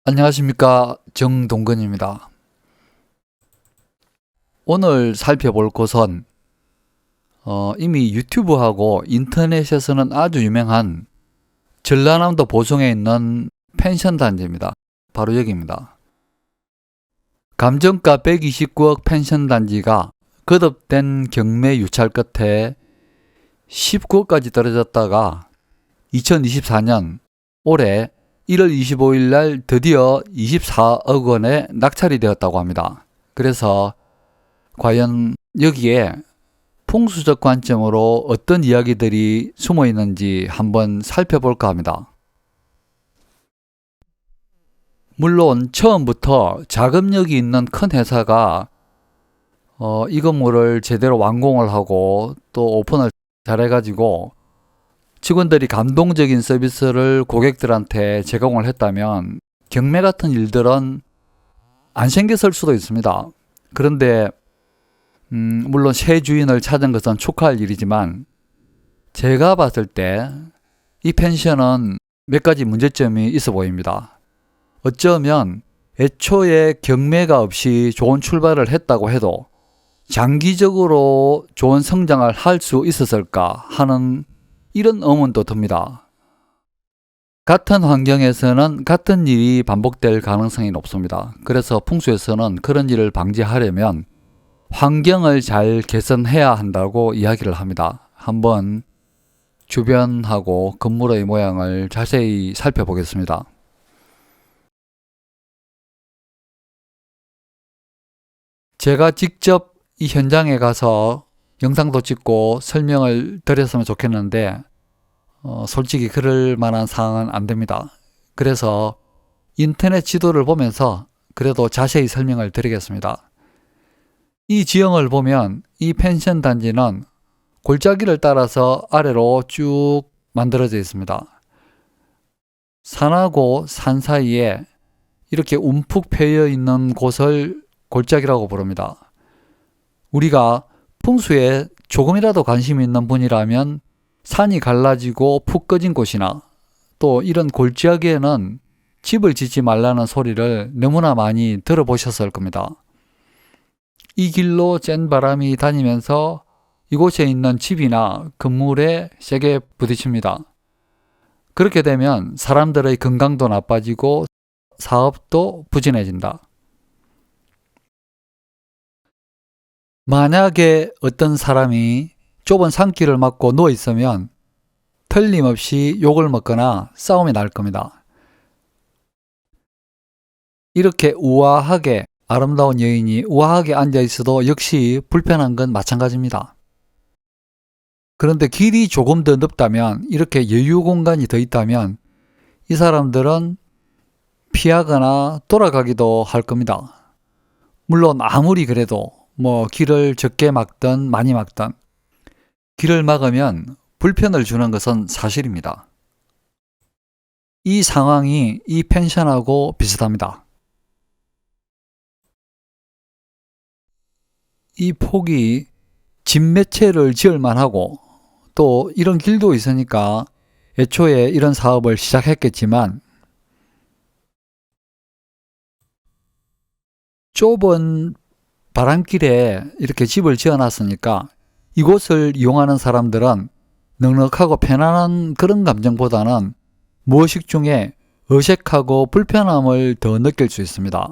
안녕하십니까, 정동근입니다. 오늘 살펴볼 곳은 이미 유튜브하고 인터넷에서는 아주 유명한 전라남도 보성에 있는 펜션 단지입니다. 바로 여기입니다. 감정가 129억 펜션 단지가 거듭된 경매 유찰 끝에 19억까지 떨어졌다가 2024년 올해 1월 25일 날 드디어 24억 원에 낙찰이 되었다고 합니다. 그래서 과연 여기에 풍수적 관점으로 어떤 이야기들이 숨어 있는지 한번 살펴볼까 합니다. 물론 처음부터 자금력이 있는 큰 회사가 이 건물을 제대로 완공을 하고 또 오픈을 잘해가지고 직원들이 감동적인 서비스를 고객들한테 제공을 했다면 경매 같은 일들은 안 생겼을 수도 있습니다. 그런데 물론 새 주인을 찾은 것은 축하할 일이지만 제가 봤을 때 이 펜션은 몇 가지 문제점이 있어 보입니다. 어쩌면 애초에 경매가 없이 좋은 출발을 했다고 해도 장기적으로 좋은 성장을 할 수 있었을까 하는 이런 의문도 듭니다. 같은 환경에서는 같은 일이 반복될 가능성이 높습니다. 그래서 풍수에서는 그런 일을 방지하려면 환경을 잘 개선해야 한다고 이야기를 합니다. 한번 주변하고 건물의 모양을 자세히 살펴보겠습니다. 제가 직접 이 현장에 가서 영상도 찍고 설명을 드렸으면 좋겠는데 솔직히 그럴 만한 상황은 안 됩니다. 그래서 인터넷 지도를 보면서 그래도 자세히 설명을 드리겠습니다. 이 지형을 보면 이 펜션 단지는 골짜기를 따라서 아래로 쭉 만들어져 있습니다. 산하고 산 사이에 이렇게 움푹 패여 있는 곳을 골짜기라고 부릅니다. 우리가 풍수에 조금이라도 관심 있는 분이라면 산이 갈라지고 푹 꺼진 곳이나 또 이런 골짜기에는 집을 짓지 말라는 소리를 너무나 많이 들어보셨을 겁니다. 이 길로 센 바람이 다니면서 이곳에 있는 집이나 건물에 세게 부딪힙니다. 그렇게 되면 사람들의 건강도 나빠지고 사업도 부진해진다. 만약에 어떤 사람이 좁은 산길을 막고 누워 있으면 틀림없이 욕을 먹거나 싸움이 날 겁니다. 이렇게 우아하게 아름다운 여인이 우아하게 앉아 있어도 역시 불편한 건 마찬가지입니다. 그런데 길이 조금 더 넓다면, 이렇게 여유 공간이 더 있다면 이 사람들은 피하거나 돌아가기도 할 겁니다. 물론 아무리 그래도 길을 적게 막든 많이 막든 길을 막으면 불편을 주는 것은 사실입니다. 이 상황이 이 펜션하고 비슷합니다. 이 폭이 집 몇 채를 지을 만하고 또 이런 길도 있으니까 애초에 이런 사업을 시작했겠지만 좁은 바람길에 이렇게 집을 지어놨으니까 이곳을 이용하는 사람들은 넉넉하고 편안한 그런 감정보다는 무의식 중에 어색하고 불편함을 더 느낄 수 있습니다.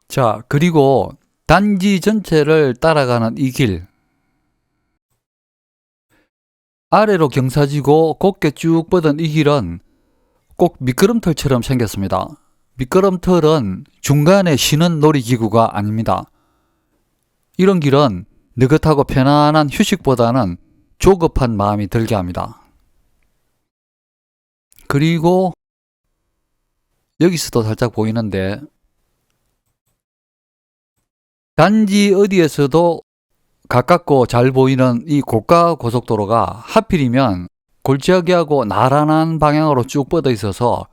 자, 그리고 단지 전체를 따라가는 이 길, 아래로 경사지고 곱게 쭉 뻗은 이 길은 꼭 미끄럼틀처럼 생겼습니다. 미끄럼틀은 중간에 쉬는 놀이기구가 아닙니다. 이런 길은 느긋하고 편안한 휴식보다는 조급한 마음이 들게 합니다. 그리고 여기서도 살짝 보이는데 단지 어디에서도 가깝고 잘 보이는 이 고가 고속도로가 하필이면 골짜기하고 나란한 방향으로 쭉 뻗어 있어서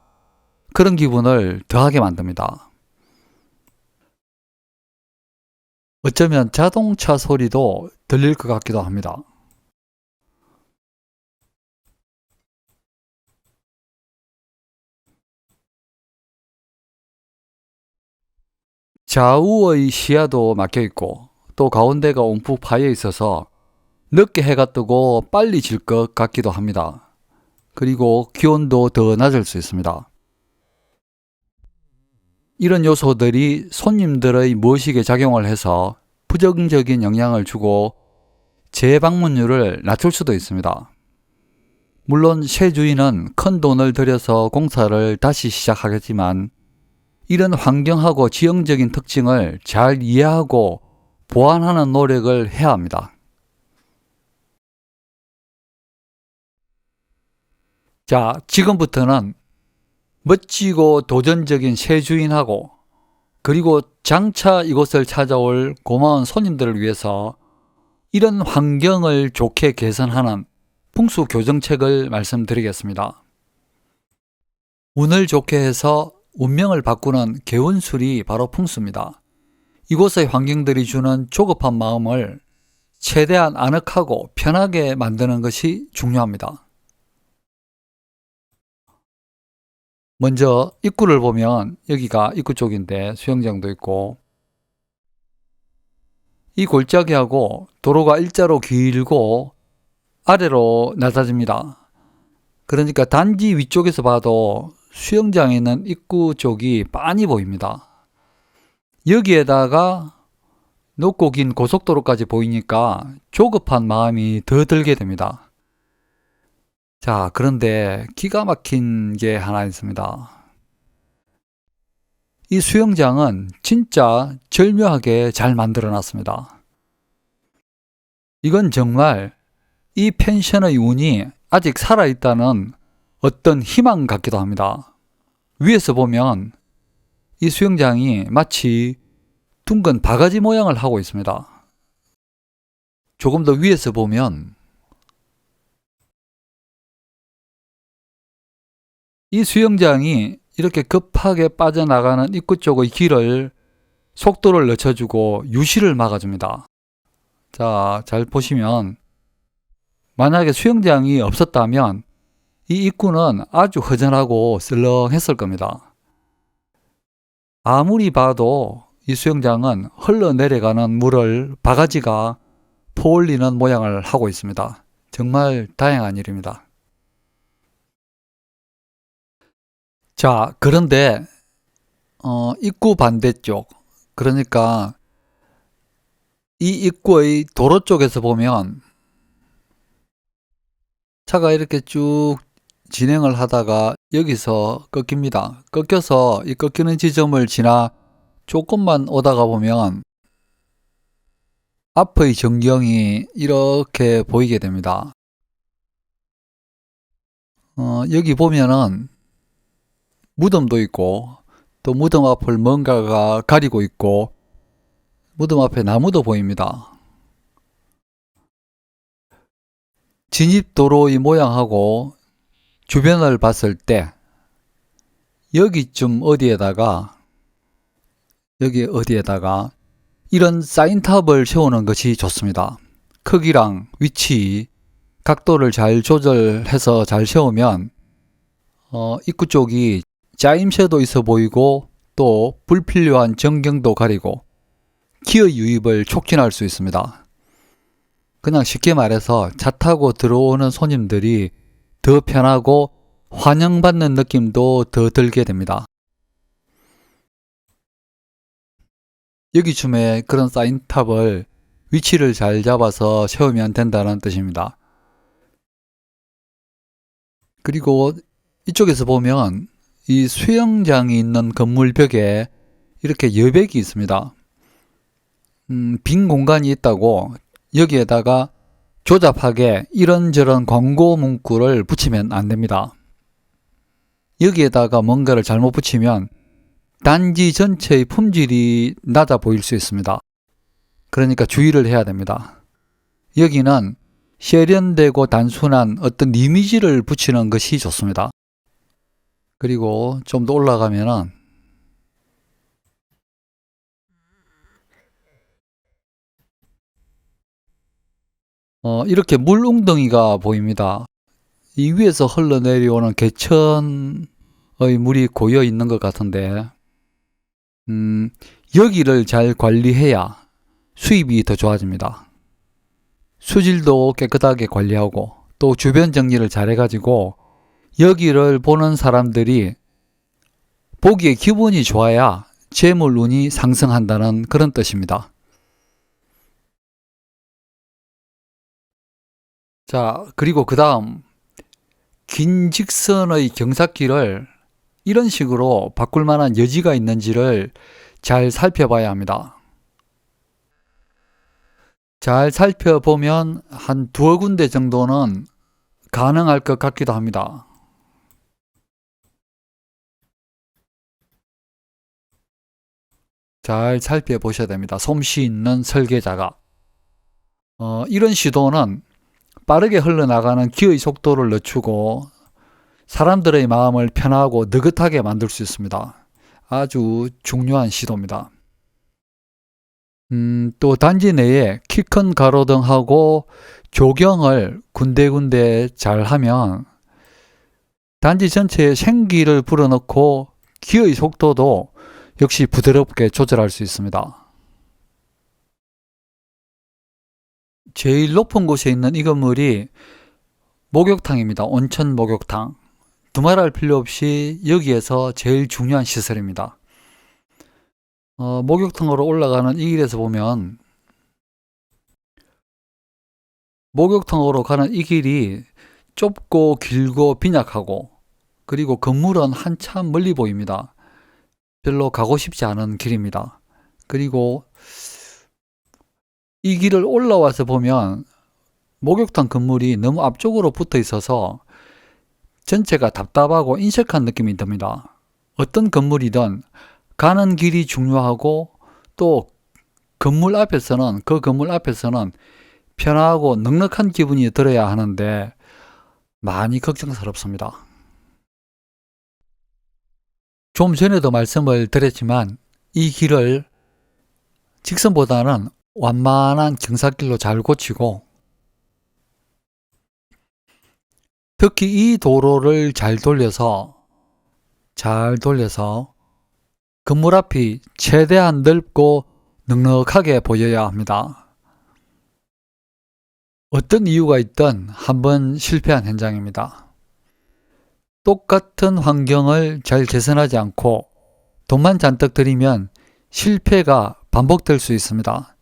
그런 기분을 더하게 만듭니다. 어쩌면 자동차 소리도 들릴 것 같기도 합니다. 좌우의 시야도 막혀 있고 또 가운데가 움푹 파여 있어서 늦게 해가 뜨고 빨리 질 것 같기도 합니다. 그리고 기온도 더 낮을 수 있습니다. 이런 요소들이 손님들의 무의식에 작용을 해서 부정적인 영향을 주고 재방문율을 낮출 수도 있습니다. 물론 새 주인은 큰 돈을 들여서 공사를 다시 시작하겠지만 이런 환경하고 지형적인 특징을 잘 이해하고 보완하는 노력을 해야 합니다. 자, 지금부터는 멋지고 도전적인 새 주인하고 그리고 장차 이곳을 찾아올 고마운 손님들을 위해서 이런 환경을 좋게 개선하는 풍수 교정책을 말씀드리겠습니다. 운을 좋게 해서 운명을 바꾸는 개운술이 바로 풍수입니다. 이곳의 환경들이 주는 조급한 마음을 최대한 아늑하고 편하게 만드는 것이 중요합니다. 먼저 입구를 보면 여기가 입구 쪽인데 수영장도 있고 이 골짜기하고 도로가 일자로 길고 아래로 낮아집니다. 그러니까 단지 위쪽에서 봐도 수영장에 있는 입구 쪽이 빤히 보입니다. 여기에다가 높고 긴 고속도로까지 보이니까 조급한 마음이 더 들게 됩니다. 자, 그런데 기가 막힌 게 하나 있습니다. 이 수영장은 진짜 절묘하게 잘 만들어 놨습니다. 이건 정말 이 펜션의 운이 아직 살아있다는 어떤 희망 같기도 합니다. 위에서 보면 이 수영장이 마치 둥근 바가지 모양을 하고 있습니다. 조금 더 위에서 보면 이 수영장이 이렇게 급하게 빠져나가는 입구 쪽의 길을 속도를 늦춰주고 유실을 막아줍니다. 자, 잘 보시면 만약에 수영장이 없었다면 이 입구는 아주 허전하고 쓸렁했을 겁니다. 아무리 봐도 이 수영장은 흘러내려가는 물을 바가지가 퍼올리는 모양을 하고 있습니다. 정말 다행한 일입니다. 자, 그런데 입구 반대쪽, 그러니까 이 입구의 도로 쪽에서 보면 차가 이렇게 쭉 진행을 하다가 여기서 꺾입니다. 꺾여서 이 꺾이는 지점을 지나 조금만 오다가 보면 앞의 전경이 이렇게 보이게 됩니다. 여기 보면은 무덤도 있고 또 무덤 앞을 뭔가가 가리고 있고 무덤 앞에 나무도 보입니다. 진입도로의 모양하고 주변을 봤을 때 여기쯤 어디에다가 여기 어디에다가 이런 사인탑을 세우는 것이 좋습니다. 크기랑 위치, 각도를 잘 조절해서 잘 세우면 입구 쪽이 짜임새도 있어 보이고 또 불필요한 전경도 가리고 기어 유입을 촉진할 수 있습니다. 그냥 쉽게 말해서 차 타고 들어오는 손님들이 더 편하고 환영받는 느낌도 더 들게 됩니다. 여기쯤에 그런 사인탑을 위치를 잘 잡아서 세우면 된다는 뜻입니다. 그리고 이쪽에서 보면 이 수영장이 있는 건물 벽에 이렇게 여백이 있습니다. 빈 공간이 있다고 여기에다가 조잡하게 이런저런 광고 문구를 붙이면 안 됩니다. 여기에다가 뭔가를 잘못 붙이면 단지 전체의 품질이 낮아 보일 수 있습니다. 그러니까 주의를 해야 됩니다. 여기는 세련되고 단순한 어떤 이미지를 붙이는 것이 좋습니다. 그리고 좀 더 올라가면은 이렇게 물 웅덩이가 보입니다. 이 위에서 흘러내려오는 개천의 물이 고여 있는 것 같은데 여기를 잘 관리해야 수입이 더 좋아집니다. 수질도 깨끗하게 관리하고 또 주변 정리를 잘 해가지고 여기를 보는 사람들이 보기에 기분이 좋아야 재물운이 상승한다는 그런 뜻입니다. 자, 그리고 그 다음 긴 직선의 경사길을 이런 식으로 바꿀 만한 여지가 있는지를 잘 살펴봐야 합니다. 잘 살펴보면 한 두어 군데 정도는 가능할 것 같기도 합니다. 잘 살펴보셔야 됩니다. 솜씨 있는 설계자가. 이런 시도는 빠르게 흘러나가는 기의 속도를 늦추고 사람들의 마음을 편하고 느긋하게 만들 수 있습니다. 아주 중요한 시도입니다. 또 단지 내에 키 큰 가로등하고 조경을 군데군데 잘 하면 단지 전체에 생기를 불어넣고 기의 속도도 역시 부드럽게 조절할 수 있습니다. 제일 높은 곳에 있는 이 건물이 목욕탕입니다. 온천 목욕탕. 두말할 필요 없이 여기에서 제일 중요한 시설입니다. 목욕탕으로 올라가는 이 길에서 보면 목욕탕으로 가는 이 길이 좁고 길고 빈약하고 그리고 건물은 한참 멀리 보입니다. 별로 가고 싶지 않은 길입니다. 그리고 이 길을 올라와서 보면 목욕탕 건물이 너무 앞쪽으로 붙어 있어서 전체가 답답하고 인색한 느낌이 듭니다. 어떤 건물이든 가는 길이 중요하고 또 건물 앞에서는 그 건물 앞에서는 편하고 넉넉한 기분이 들어야 하는데 많이 걱정스럽습니다. 좀 전에도 말씀을 드렸지만 이 길을 직선보다는 완만한 경사길로 잘 고치고 특히 이 도로를 잘 돌려서 건물 앞이 최대한 넓고 넉넉하게 보여야 합니다. 어떤 이유가 있든 한번 실패한 현장입니다. 똑같은 환경을 잘 개선하지 않고 돈만 잔뜩 들이면 실패가 반복될 수 있습니다.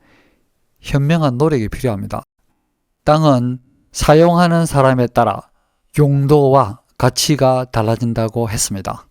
현명한 노력이 필요합니다. 땅은 사용하는 사람에 따라 용도와 가치가 달라진다고 했습니다.